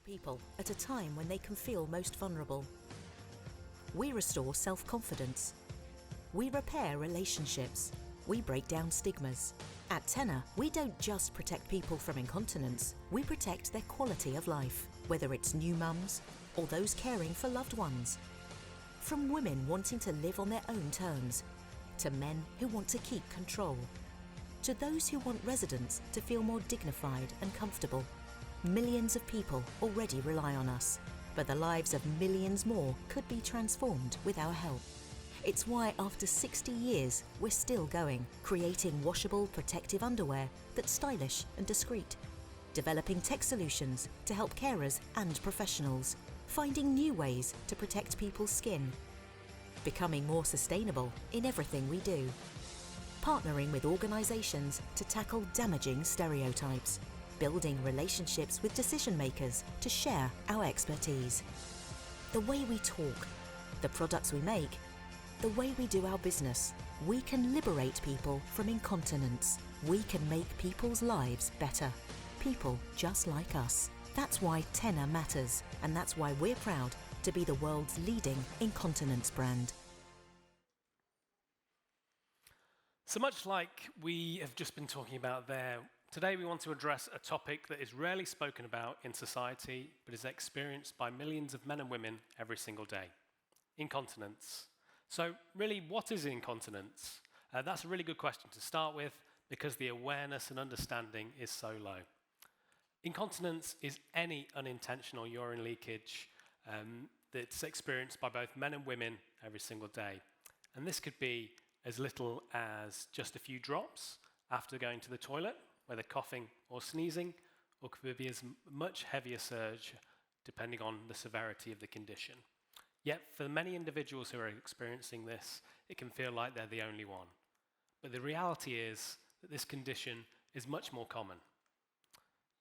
support people at a time when they can feel most vulnerable. We restore self-confidence. We repair relationships. We break down stigmas. At TENA, we don't just protect people from incontinence, we protect their quality of life, whether it's new mums or those caring for loved ones. From women wanting to live on their own terms, to men who want to keep control, to those who want residents to feel more dignified and comfortable. Millions of people already rely on us, but the lives of millions more could be transformed with our help. It's why after 60 years, we're still going, creating washable, protective underwear that's stylish and discreet, developing tech solutions to help carers and professionals, finding new ways to protect people's skin, becoming more sustainable in everything we do, partnering with organisations to tackle damaging stereotypes, building relationships with decision makers to share our expertise. The way we talk, the products we make, the way we do our business, we can liberate people from incontinence. We can make people's lives better. People just like us. That's why TENA matters, and that's why we're proud to be the world's leading incontinence brand. So much like we have just been talking about there, today we want to address a topic that is rarely spoken about in society, but is experienced by millions of men and women every single day. Incontinence. So really, what is incontinence? That's a really good question to start with because the awareness and understanding is so low. Incontinence is any unintentional urine leakage that's experienced by both men and women every single day. And this could be as little as just a few drops after going to the toilet, whether coughing or sneezing, or could be as much heavier surge depending on the severity of the condition. Yet for many individuals who are experiencing this, it can feel like they're the only one. But the reality is that this condition is much more common.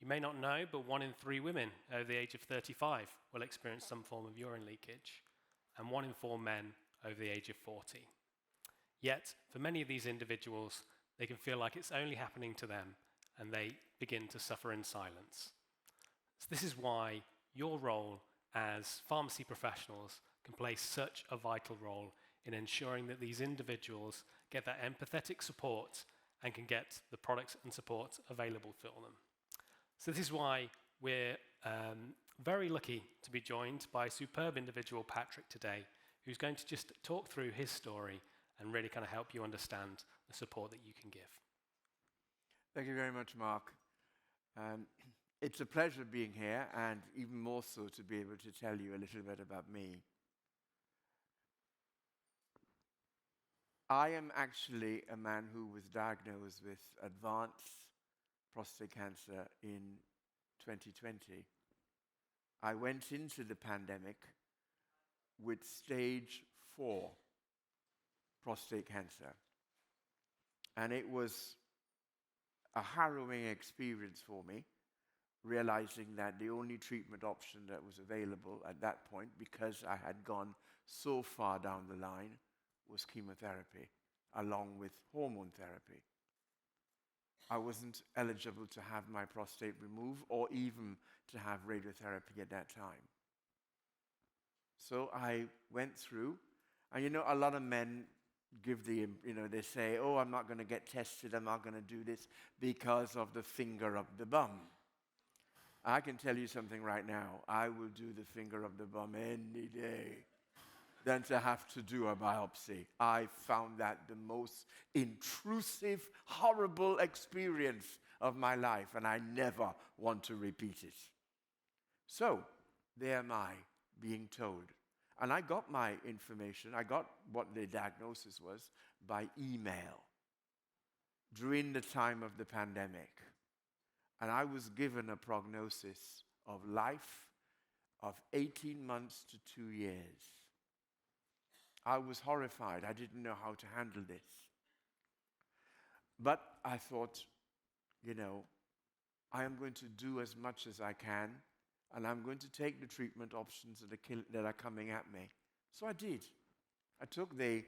You may not know, but 1 in 3 women over the age of 35 will experience some form of urine leakage, and 1 in 4 men over the age of 40. Yet, for many of these individuals, they can feel like it's only happening to them, and they begin to suffer in silence. So this is why your role as pharmacy professionals can play such a vital role in ensuring that these individuals get that empathetic support and can get the products and support available for them. So this is why we're very lucky to be joined by a superb individual, Patrick, today, who's going to just talk through his story and really kind of help you understand the support that you can give. Thank you very much, Mark. It's a pleasure being here, and even more so to be able to tell you a little bit about me. I am actually a man who was diagnosed with advanced prostate cancer in 2020. I went into the pandemic with stage 4 prostate cancer, and it was a harrowing experience for me, realizing that the only treatment option that was available at that point, because I had gone so far down the line, was chemotherapy, along with hormone therapy. I wasn't eligible to have my prostate removed or even to have radiotherapy at that time. So I went through, and a lot of men give they say, oh, I'm not going to get tested, I'm not going to do this because of the finger of the bum. I can tell you something right now. I will do the finger of the bum any day than to have to do a biopsy. I found that the most intrusive, horrible experience of my life, and I never want to repeat it. So, there am I, being told. And I got my information, I got what the diagnosis was, by email during the time of the pandemic. And I was given a prognosis of life of 18 months to 2 years. I was horrified. I didn't know how to handle this. But I thought, I am going to do as much as I can, and I'm going to take the treatment options that are coming at me. So I did. I took the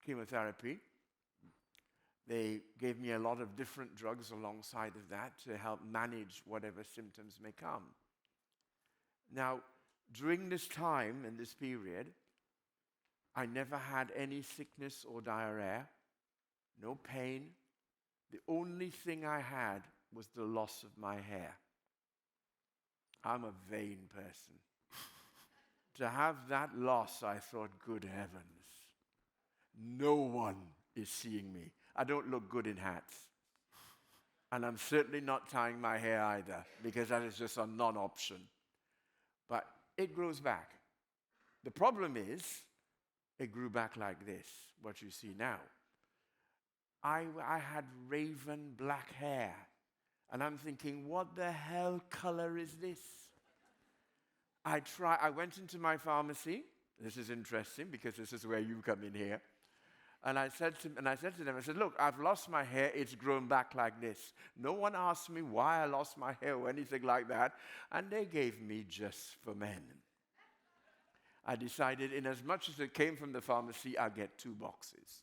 chemotherapy. They gave me a lot of different drugs alongside of that to help manage whatever symptoms may come. Now, during this time and this period, I never had any sickness or diarrhea, no pain. The only thing I had was the loss of my hair. I'm a vain person. To have that loss, I thought, good heavens, no one is seeing me. I don't look good in hats. And I'm certainly not tying my hair either, because that is just a non-option. But it grows back. The problem is, it grew back like this, what you see now. I had raven black hair. And I'm thinking, what the hell color is this? I went into my pharmacy. This is interesting because this is where you come in here. And I said to them, look, I've lost my hair. It's grown back like this. No one asked me why I lost my hair or anything like that. And they gave me Just for Men. I decided, in as much as it came from the pharmacy, I'll get 2 boxes.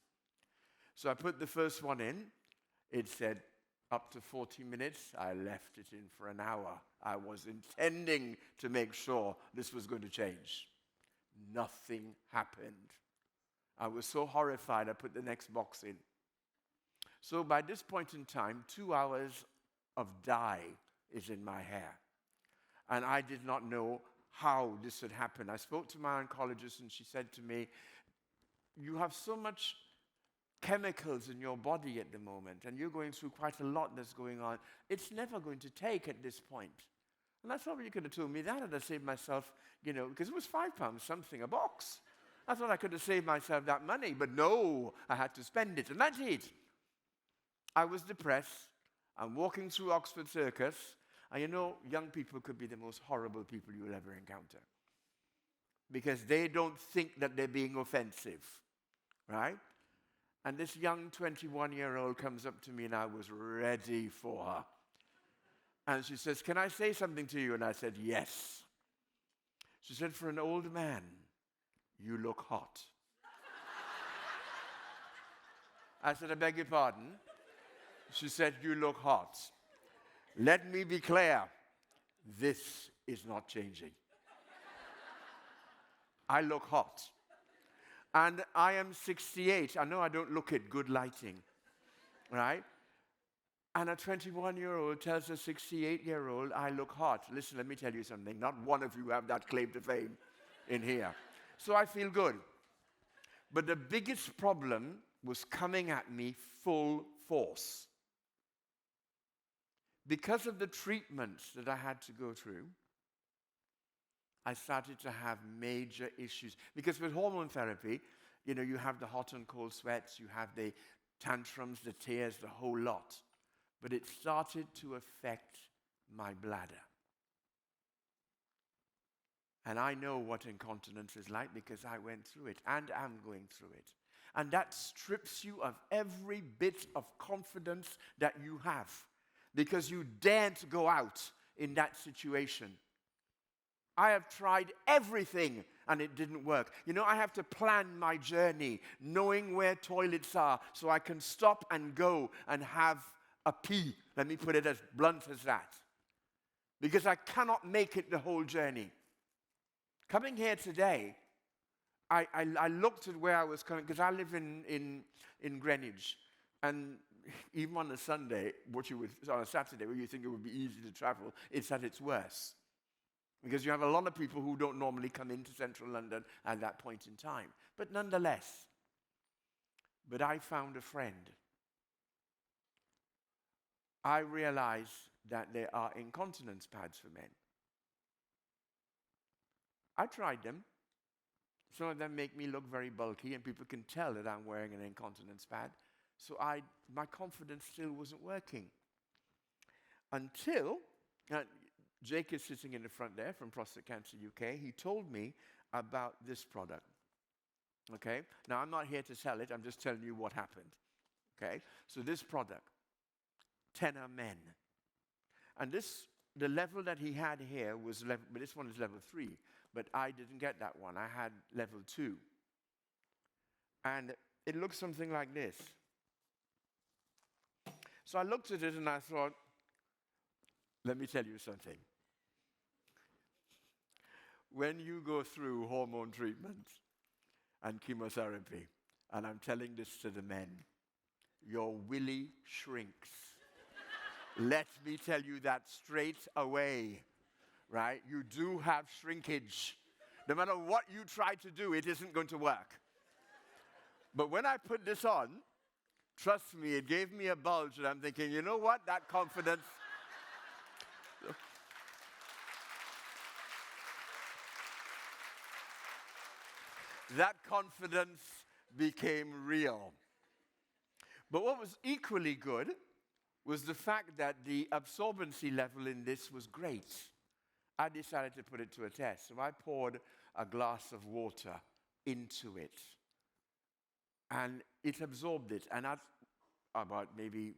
So I put the first one in. It said, up to 40 minutes. I left it in for an hour. I was intending to make sure this was going to change. Nothing happened. I was so horrified, I put the next box in. So by this point in time, 2 hours of dye is in my hair. And I did not know how this had happened. I spoke to my oncologist and she said to me, you have so much chemicals in your body at the moment, and you're going through quite a lot that's going on. It's never going to take at this point. And I thought, well, you could have told me that, and I'd saved myself, because it was £5 something a box. I thought I could have saved myself that money, but no, I had to spend it, and I did. I was depressed. I'm walking through Oxford Circus, and young people could be the most horrible people you'll ever encounter, because they don't think that they're being offensive, right? And this young 21-year-old comes up to me, and I was ready for her. And she says, can I say something to you? And I said, yes. She said, for an old man, you look hot. I said, I beg your pardon? She said, you look hot. Let me be clear. This is not changing. I look hot. And I am 68. I know I don't look it, good lighting, right? And a 21-year-old tells a 68-year-old, I look hot. Listen, let me tell you something. Not one of you have that claim to fame in here. So I feel good. But the biggest problem was coming at me full force. Because of the treatments that I had to go through, I started to have major issues. Because with hormone therapy, you have the hot and cold sweats, you have the tantrums, the tears, the whole lot. But it started to affect my bladder. And I know what incontinence is like because I went through it and am going through it. And that strips you of every bit of confidence that you have because you daren't go out in that situation. I have tried everything and it didn't work. I have to plan my journey, knowing where toilets are so I can stop and go and have a pee. Let me put it as blunt as that. Because I cannot make it the whole journey. Coming here today, I looked at where I was coming, because I live in Greenwich. And even on a Sunday, on a Saturday, where you think it would be easy to travel, it's at its worst. Because you have a lot of people who don't normally come into central London at that point in time. But nonetheless, I found a friend. I realized that there are incontinence pads for men. I tried them. Some of them make me look very bulky, and people can tell that I'm wearing an incontinence pad. So my confidence still wasn't working. Until Jake is sitting in the front there from Prostate Cancer UK. He told me about this product. Okay? Now, I'm not here to sell it. I'm just telling you what happened. Okay? So this product, TENA Men. And the level that he had here was level, but this one is level 3. But I didn't get that one. I had level 2. And it looks something like this. So I looked at it and I thought, let me tell you something. when you go through hormone treatment and chemotherapy, and I'm telling this to the men, your willy shrinks. Let me tell you that straight away, right? You do have shrinkage. No matter what you try to do, it isn't going to work. But when I put this on, trust me, it gave me a bulge, and I'm thinking, you know what? That confidence. That confidence became real. But what was equally good was the fact that the absorbency level in this was great. I decided to put it to a test. So I poured a glass of water into it. And it absorbed it. And about maybe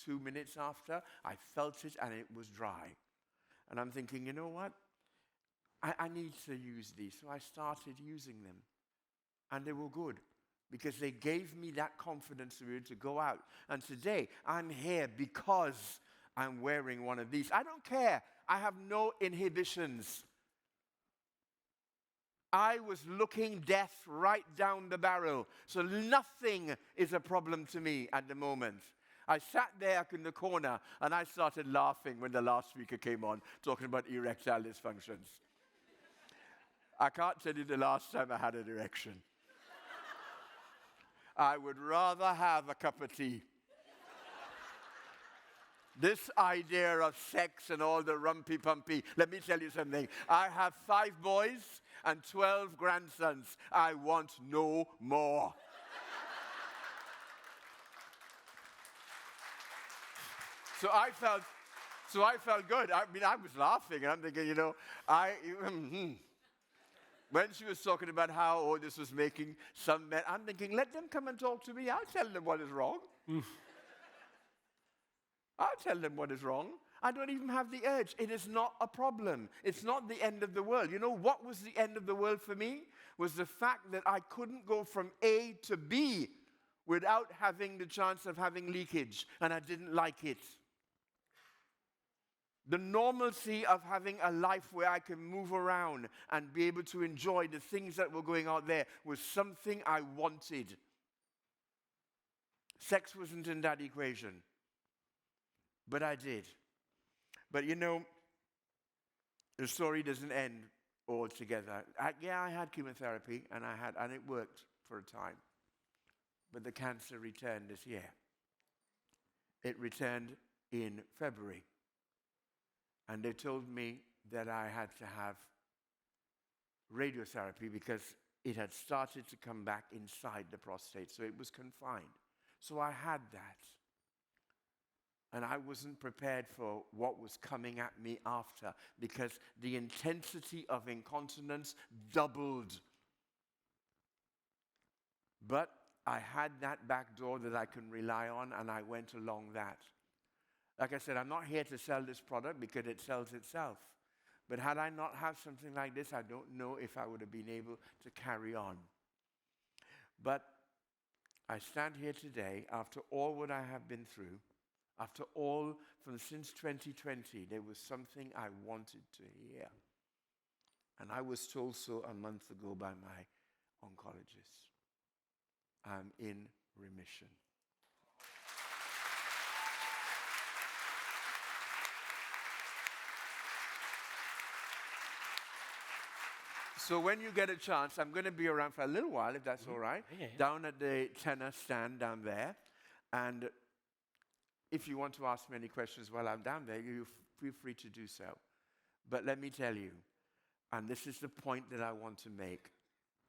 2 minutes after, I felt it and it was dry. And I'm thinking, you know what? I need to use these. So I started using them. And they were good because they gave me that confidence to be able to go out. And today, I'm here because I'm wearing one of these. I don't care. I have no inhibitions. I was looking death right down the barrel. So nothing is a problem to me at the moment. I sat there in the corner and I started laughing when the last speaker came on talking about erectile dysfunctions. I can't tell you the last time I had an erection. I would rather have a cup of tea. This idea of sex and all the rumpy-pumpy, let me tell you something. I have 5 boys and 12 grandsons. I want no more. So I felt good. I mean, I was laughing, and I'm thinking, you know, when she was talking about how this was making some men, I'm thinking, let them come and talk to me. I'll tell them what is wrong. I'll tell them what is wrong. I don't even have the urge. It is not a problem. It's not the end of the world. You know what was the end of the world for me? Was the fact that I couldn't go from A to B without having the chance of having leakage, and I didn't like it. The normalcy of having a life where I can move around and be able to enjoy the things that were going out there was something I wanted. Sex wasn't in that equation, but I did. But you know, the story doesn't end altogether. I had chemotherapy and it worked for a time. But the cancer returned this year. It returned in February. And they told me that I had to have radiotherapy because it had started to come back inside the prostate. So it was confined. So I had that. And I wasn't prepared for what was coming at me after because the intensity of incontinence doubled. But I had that back door that I can rely on, and I went along that. Like I said, I'm not here to sell this product because it sells itself. But had I not had something like this, I don't know if I would have been able to carry on. But I stand here today after all what I have been through, after all since 2020, there was something I wanted to hear. And I was told so a month ago by my oncologist. I'm in remission. So when you get a chance, I'm going to be around for a little while, if that's all right, down at the TENA stand down there. And if you want to ask me any questions while I'm down there, you feel free to do so. But let me tell you, and this is the point that I want to make,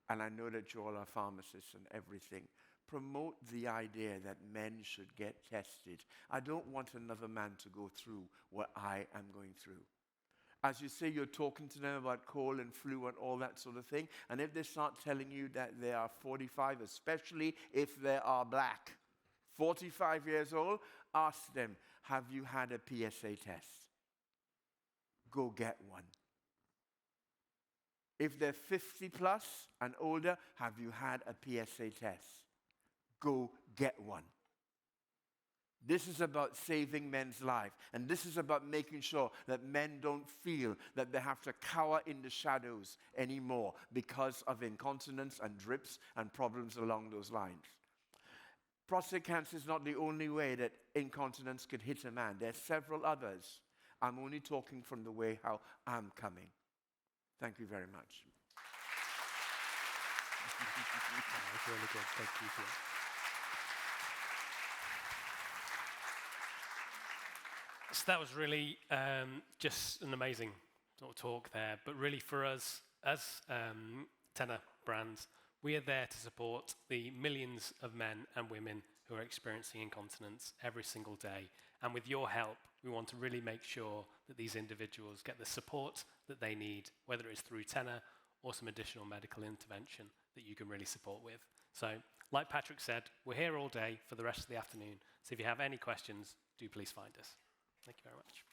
and I know that you all are pharmacists and everything, promote the idea that men should get tested. I don't want another man to go through what I am going through. As you say, you're talking to them about cold and flu and all that sort of thing. And if they start telling you that they are 45, especially if they are black, 45 years old, ask them, have you had a PSA test? Go get one. If they're 50 plus and older, have you had a PSA test? Go get one. This is about saving men's life. And this is about making sure that men don't feel that they have to cower in the shadows anymore because of incontinence and drips and problems along those lines. Prostate cancer is not the only way that incontinence could hit a man. There are several others. I'm only talking from the way how I'm coming. Thank you very much. That was really good. Thank you for that. So that was really just an amazing sort of talk there. But really for us, as TENA brands, we are there to support the millions of men and women who are experiencing incontinence every single day. And with your help, we want to really make sure that these individuals get the support that they need, whether it's through TENA or some additional medical intervention that you can really support with. So, like Patrick said, we're here all day for the rest of the afternoon. So if you have any questions, do please find us. Thank you very much.